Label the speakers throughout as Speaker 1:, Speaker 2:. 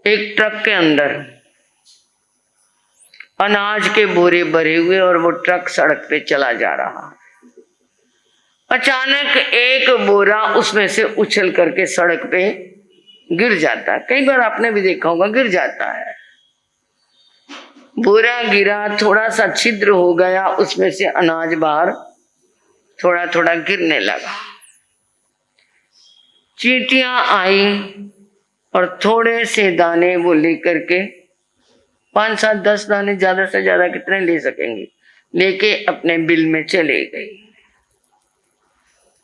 Speaker 1: एक ट्रक के अंदर अनाज के बोरे भरे हुए और वो ट्रक सड़क पे चला जा रहा। अचानक एक बोरा उसमें से उछल करके सड़क पे गिर जाता है। कई बार आपने भी देखा होगा, गिर जाता है। बोरा गिरा, थोड़ा सा छिद्र हो गया, उसमें से अनाज बाहर थोड़ा थोड़ा गिरने लगा। चींटियां आई और थोड़े से दाने वो लेकर के 5, 7, 10 दाने, ज्यादा से ज्यादा कितने ले सकेंगे, लेके अपने बिल में चले गई।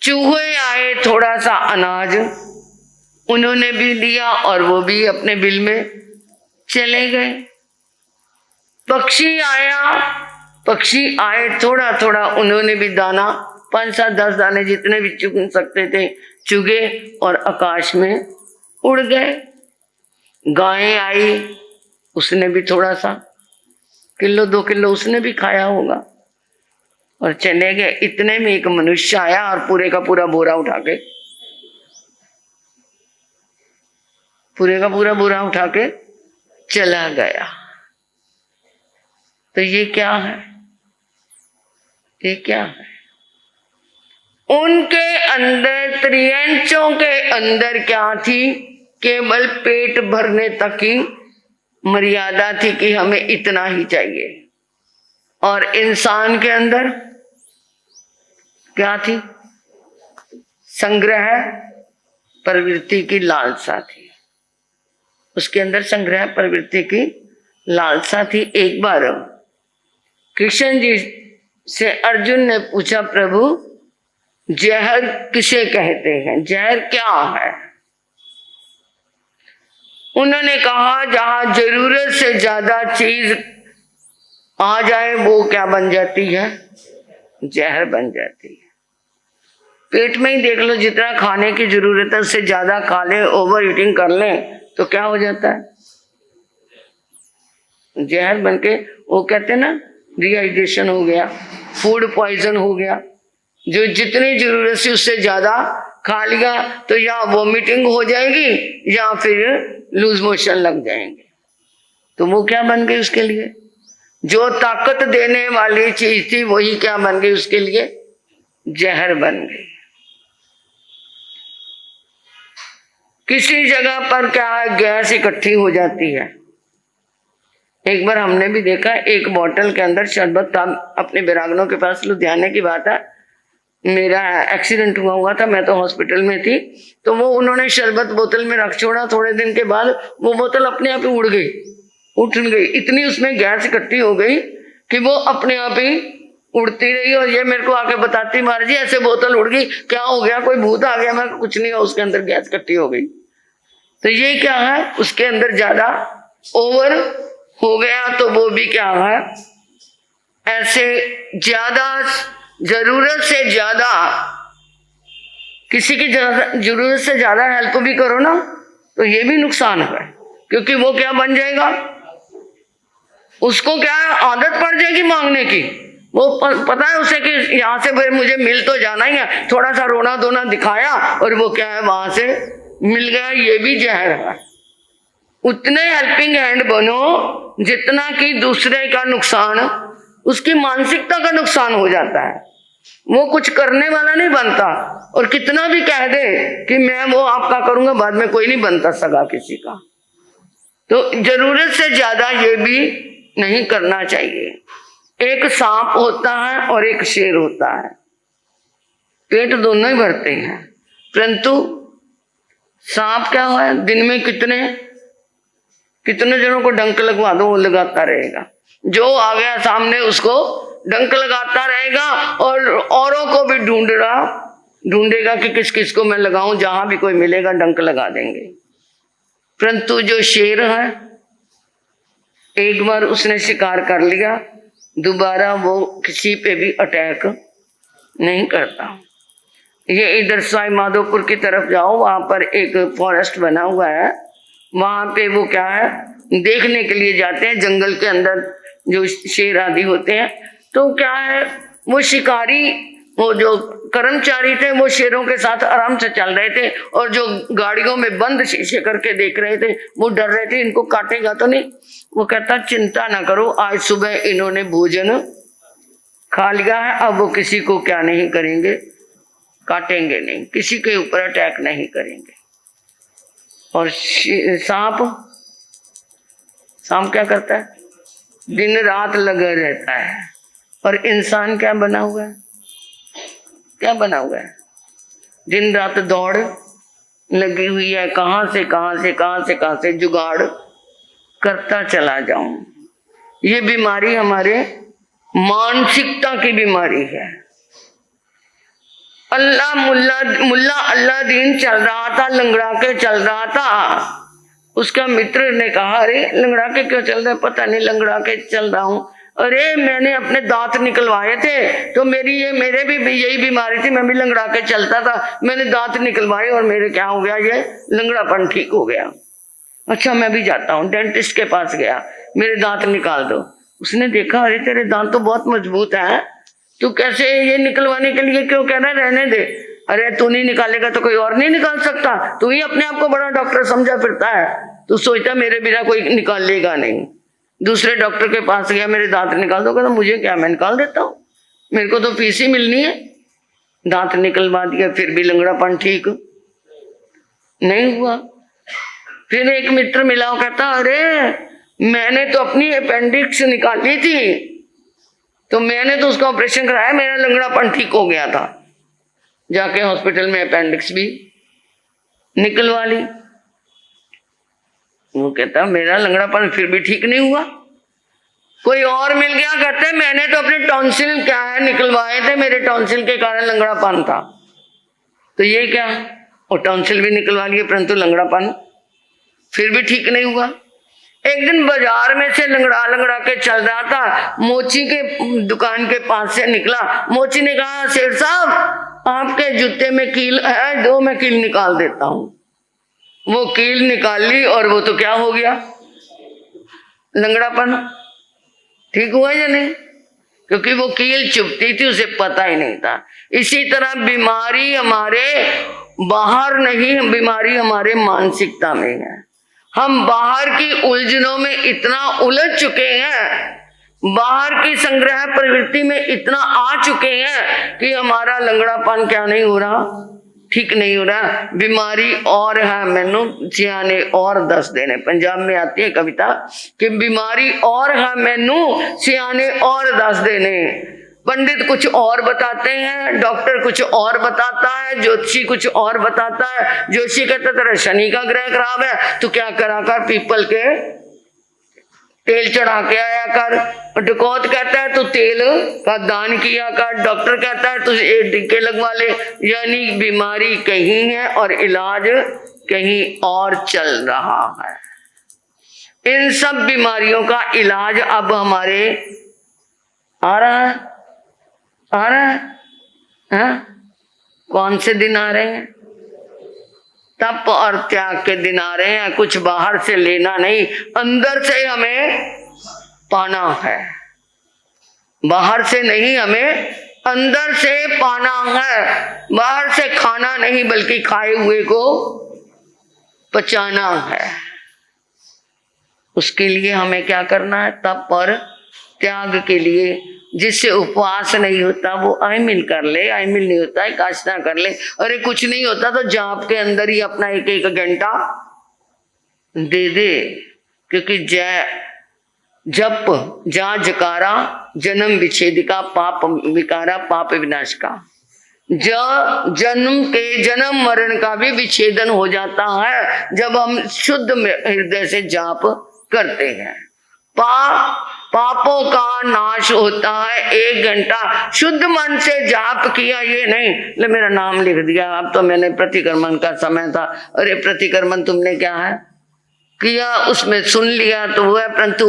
Speaker 1: चूहे आए, थोड़ा सा अनाज उन्होंने भी लिया और वो भी अपने बिल में चले गए। पक्षी आए, थोड़ा थोड़ा उन्होंने भी दाना 5, 7, 10 दाने जितने भी चुग सकते थे चुगे और आकाश में उड़ गए। गायें आई, उसने भी थोड़ा सा 1-2 किलो उसने भी खाया होगा और चले गए। इतने में एक मनुष्य आया और पूरे का पूरा बोरा उठा के चला गया। तो ये क्या है? उनके अंदर, त्रियंचों के अंदर क्या थी? केवल पेट भरने तक की मर्यादा थी कि हमें इतना ही चाहिए। और इंसान के अंदर क्या थी? संग्रह प्रवृत्ति की लालसा थी। उसके अंदर संग्रह प्रवृत्ति की लालसा थी। एक बार कृष्ण जी से अर्जुन ने पूछा, प्रभु जहर किसे कहते हैं? जहर क्या है? उन्होंने कहा, जहां जरूरत से ज्यादा चीज आ जाए वो क्या बन जाती है? जहर बन जाती है। पेट में ही देख लो, जितना खाने की जरूरत है उससे ज्यादा खा ले, ओवर ईटिंग कर ले तो क्या हो जाता है? जहर बनके, वो कहते हैं ना, डिहाइड्रेशन हो गया, फूड पॉइजन हो गया। जो जितनी जरूरत से उससे ज्यादा खा लिया तो या वोमिटिंग हो जाएगी या फिर लूज मोशन लग जाएंगे। तो वो क्या बन गई उसके लिए? जो ताकत देने वाली चीज थी वही क्या बन गई उसके लिए? जहर बन गई। किसी जगह पर क्या है, गैस इकट्ठी हो जाती है। एक बार हमने भी देखा, एक बोतल के अंदर शरबत था। अपने बिरागनों के पास, लुधियाने की बात है, मेरा एक्सीडेंट हुआ था, मैं तो हॉस्पिटल में थी। तो वो उन्होंने शरबत बोतल में रख छोड़ा, थोड़े दिन के बाद वो बोतल अपने आप ही उठ गई। इतनी उसमें गैस इकट्ठी हो गई कि वो अपने आप ही उड़ती रही। और ये मेरे को आके बताती, महाराज जी ऐसे बोतल उड़ गई, क्या हो गया, कोई भूत आ गया? मैं कुछ नहीं, उसके अंदर गैस इकट्ठी हो गई। तो ये क्या है? उसके अंदर ज्यादा ओवर हो गया। तो वो भी क्या है, ऐसे ज्यादा जरूरत से ज्यादा, किसी की जरूरत से ज्यादा हेल्प भी करो ना तो ये भी नुकसान है। क्योंकि वो क्या बन जाएगा, उसको क्या है, आदत पड़ जाएगी मांगने की। वो पता है उसे कि यहाँ से भाई मुझे मिल तो जाना ही है, थोड़ा सा रोना धोना दिखाया और वो क्या है, वहां से मिल गया। ये भी जहर है। उतने हेल्पिंग हैंड बनो जितना कि दूसरे का नुकसान, उसकी मानसिकता का नुकसान हो जाता है। वो कुछ करने वाला नहीं बनता। और कितना भी कह दे कि मैं वो आपका करूंगा, बाद में कोई नहीं बनता सगा किसी का। तो जरूरत से ज्यादा ये भी नहीं करना चाहिए। एक सांप होता है और एक शेर होता है, पेट दोनों ही भरते हैं, परंतु सांप क्या है, दिन में कितने जनों को डंक लगवा दो वो लगाता रहेगा। जो आ गया सामने उसको डंक लगाता रहेगा और औरों को भी ढूंढेगा कि किस किस को मैं लगाऊं, जहां भी कोई मिलेगा डंक लगा देंगे। परंतु जो शेर है, एक बार उसने शिकार कर लिया, दोबारा वो किसी पे भी अटैक नहीं करता। ये इधर सवाई माधोपुर की तरफ जाओ, वहां पर एक फॉरेस्ट बना हुआ है, वहां पे वो क्या है, देखने के लिए जाते हैं जंगल के अंदर जो शेर आदि होते हैं। तो क्या है, वो शिकारी वो जो कर्मचारी थे वो शेरों के साथ आराम से चल रहे थे, और जो गाड़ियों में बंद शीशे करके देख रहे थे वो डर रहे थे इनको काटेगा तो नहीं। वो कहता चिंता ना करो, आज सुबह इन्होंने भोजन खा लिया है, अब वो किसी को क्या नहीं करेंगे, काटेंगे नहीं, किसी के ऊपर अटैक नहीं करेंगे। और सांप क्या करता है, दिन रात लगा रहता है। और इंसान क्या बना हुआ है, क्या बना हुआ है, दिन रात दौड़ लगी हुई है, कहां से जुगाड़ करता चला जाऊं। ये बीमारी हमारे मानसिकता की बीमारी है। मुल्ला अल्लाह दीन चल रहा था, लंगड़ा के चल रहा था। उसका मित्र ने कहा अरे लंगड़ा के क्यों चल रहा है? पता नहीं, लंगड़ा के चल रहा हूं। अरे मैंने अपने दांत निकलवाए थे तो मेरे भी यही बीमारी थी, मैं भी लंगड़ा के चलता था, मैंने दांत निकलवाए और मेरे क्या हो गया, ये लंगड़ापन ठीक हो गया। अच्छा मैं भी जाता हूँ, डेंटिस्ट के पास गया, मेरे दांत निकाल दो। उसने देखा अरे तेरे दांत तो बहुत मजबूत है, तू कैसे ये निकलवाने के लिए क्यों कह रहा है, रहने दे। अरे तू नहीं निकालेगा तो कोई और नहीं निकाल सकता, तू ही अपने आप को बड़ा डॉक्टर समझा फिरता है, तू सोचता मेरे बिना कोई निकाल लेगा नहीं। दूसरे डॉक्टर के पास गया, मेरे दांत निकाल दो, कहता मुझे क्या, मैं निकाल देता हूँ, मेरे को तो फीस ही मिलनी है। दांत निकलवा दिया, फिर भी लंगड़ापन ठीक नहीं हुआ। फिर एक मित्र मिला, वो कहता अरे मैंने तो अपनी अपेंडिक्स निकाली थी, तो मैंने तो उसका ऑपरेशन कराया, मेरा लंगड़ापन ठीक हो गया था। जाके हॉस्पिटल में अपेंडिक्स भी निकलवा ली। वो कहता मेरा लंगड़ापन फिर भी ठीक नहीं हुआ। कोई और मिल गया, कहते मैंने तो अपने टॉन्सिल क्या है निकलवाए थे, मेरे टॉन्सिल के कारण लंगड़ापन था। तो ये क्या, और टॉन्सिल भी निकलवा लिए परंतु लंगड़ापन फिर भी ठीक नहीं हुआ। एक दिन बाजार में से लंगड़ा के चल रहा था, मोची के दुकान के पास से निकला। मोची ने कहा सेठ साहब आपके जूते में कील है, दो मैं कील निकाल देता हूं। वो कील निकाल ली और वो तो क्या हो गया, लंगड़ापन ठीक हुआ या नहीं, क्योंकि वो कील चुभती थी, उसे पता ही नहीं था। इसी तरह बीमारी हमारे बाहर नहीं, बीमारी हमारे मानसिकता में है। हम बाहर की उलझनों में इतना उलझ चुके हैं, बाहर की संग्रह प्रवृत्ति में इतना आ चुके हैं कि हमारा लंगड़ापन क्या नहीं हो रहा, ठीक नहीं हो रहा। बीमारी और है मैनू सियाने और दस देने, पंजाब में आती है कविता कि बीमारी और है मैनू सियाने और दस देने। पंडित कुछ और बताते हैं, डॉक्टर कुछ और बताता है, ज्योतिषी कुछ और बताता है। ज्योतिषी कहता तेरा शनि का ग्रह खराब है, तू क्या करा कर, पीपल के तेल चढ़ा के आया कर। डकौत कहता है तू तेल का दान किया कर। डॉक्टर कहता है तू ये टीके लगवा ले। यानी बीमारी कहीं है और इलाज कहीं और चल रहा है। इन सब बीमारियों का इलाज अब हमारे आ रहा है, आ रहा है, हाँ? कौन से दिन आ रहे हैं, तप और त्याग के दिन आ रहे हैं। कुछ बाहर से लेना नहीं, अंदर से हमें पाना है। बाहर से नहीं, हमें अंदर से पाना है। बाहर से खाना नहीं बल्कि खाए हुए को पचाना है। उसके लिए हमें क्या करना है, तप और त्याग के लिए। जिससे उपवास नहीं होता वो आइमिल कर ले, आइमिल नहीं होता है काशना कर ले। अरे कुछ नहीं होता तो जाप के अंदर ही अपना एक एक घंटा दे दे, क्योंकि जप जा जकारा जन्म विच्छेदिका पाप विकारा पाप विनाश का। जन्म मरण का भी विच्छेदन हो जाता है जब हम शुद्ध हृदय से जाप करते हैं। पापों का नाश होता है। एक घंटा शुद्ध मन से जाप किया, ये नहीं ले मेरा नाम लिख दिया, अब तो मैंने प्रतिक्रमण का समय था। अरे प्रतिक्रमण तुमने क्या है किया, उसमें सुन लिया तो वो है, परंतु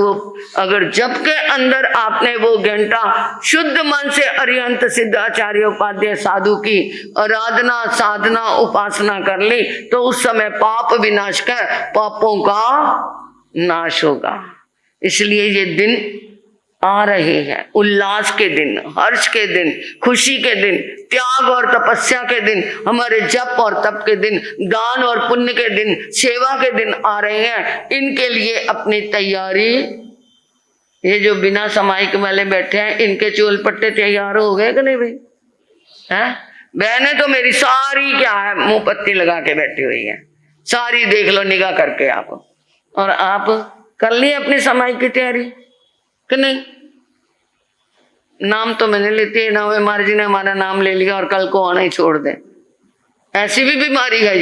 Speaker 1: अगर जप के अंदर आपने वो घंटा शुद्ध मन से अरिहंत सिद्ध आचार्य उपाध्याय साधु की आराधना साधना उपासना कर ली तो उस समय पाप विनाश कर पापों का नाश होगा। इसलिए ये दिन आ रहे हैं। उल्लास के दिन, हर्ष के दिन, खुशी के दिन, त्याग और तपस्या के दिन, हमारे जप और तप के दिन, दान और पुण्य के दिन, सेवा के दिन आ रहे हैं। इनके लिए अपनी तैयारी, ये जो बिना समाइक वाले बैठे हैं इनके चोल पट्टे तैयार हो गए कि नहीं भाई? हैं? बहने तो मेरी सारी क्या है, मुंह पत्ती लगा के बैठी हुई है, सारी देख लो निगाह करके आप। और आप कर लिए अपनी समाइक की तैयारी कि नहीं? नाम तो मैंने लेती है ना, वे महाराज जी ने हमारा नाम ले लिया और कल को आना ही छोड़ दे। ऐसी भी बीमारी है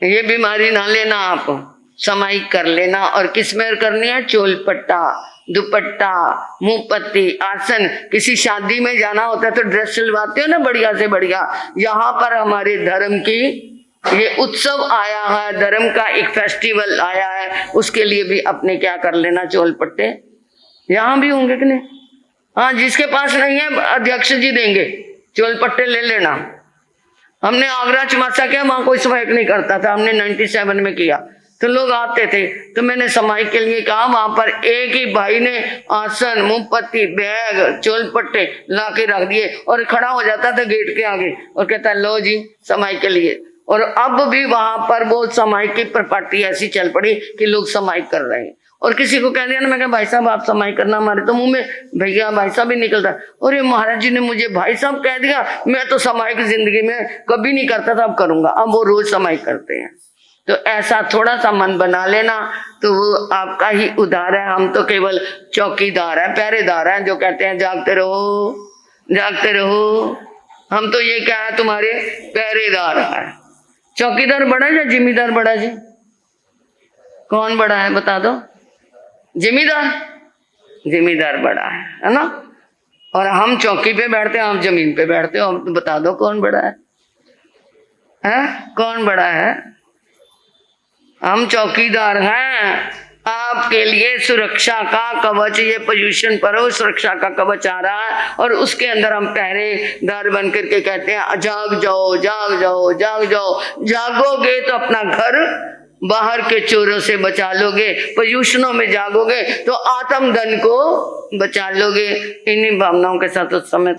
Speaker 1: ये बीमारी ना लेना, आप समाइक कर लेना। और किस में करनी है? चोल पट्टा, दुपट्टा, मुंह पत्ती, आसन। किसी शादी में जाना होता है तो ड्रेस सिलवाते हो ना बढ़िया से बढ़िया। यहाँ पर हमारे धर्म की ये उत्सव आया है, धर्म का एक फेस्टिवल आया है, उसके लिए भी अपने क्या कर लेना, चोल पट्टे। यहाँ भी होंगे कि नहीं? हाँ, जिसके पास नहीं है अध्यक्ष जी देंगे, चोल पट्टे ले लेना। हमने आगरा चमासा किया, वहां कोई समाइक नहीं करता था, हमने 97 में किया तो लोग आते थे, तो मैंने समाइक के लिए कहा, वहां पर एक ही भाई ने आसन, मुंहपत्ती, बैग, चोल पट्टे ला के रख दिए और खड़ा हो जाता था गेट के आगे और कहता लो जी समाइक के लिए। और अब भी वहां पर वो समाइक की प्रॉपर्टी ऐसी चल पड़ी कि लोग समाइक कर रहे हैं। और किसी को कह दिया ना, मैं कहा भाई साहब आप समाइक करना, हमारे तो मुंह में भैया भाई साहब ही निकलता। और ये महाराज जी ने मुझे भाई साहब कह दिया, मैं तो समाइक जिंदगी में कभी नहीं करता था, अब करूंगा। अब वो रोज समाइक करते हैं। तो ऐसा थोड़ा सा मन बना लेना तो वो आपका ही उद्धार है। हम तो केवल चौकीदार हैं, पहरेदार हैं, जो कहते हैं जागते रहो जागते रहो। हम तो ये क्या है, तुम्हारे पहरेदार हैं। चौकीदार बड़ा है या जिम्मेदार बड़ा जी? कौन बड़ा है बता दो? जिम्मेदार, जिम्मेदार बड़ा है ना। और हम चौकी पे बैठते हैं, हम जमीन पे बैठते हो। हम बता दो कौन बड़ा है? कौन बड़ा है? हम चौकीदार हैं। आपके लिए सुरक्षा का कवच, ये पोजीशन पर हो, सुरक्षा का कवच आ रहा है और उसके अंदर हम पहरेदार बन करके कहते हैं जाग जाओ जाग जाओ जाग जाओ। जागोगे तो अपना घर बाहर के चोरों से बचा लोगे, पोजीशनों में जागोगे तो आत्म धन को बचा लोगे। इन्हीं भावनाओं के साथ उस समय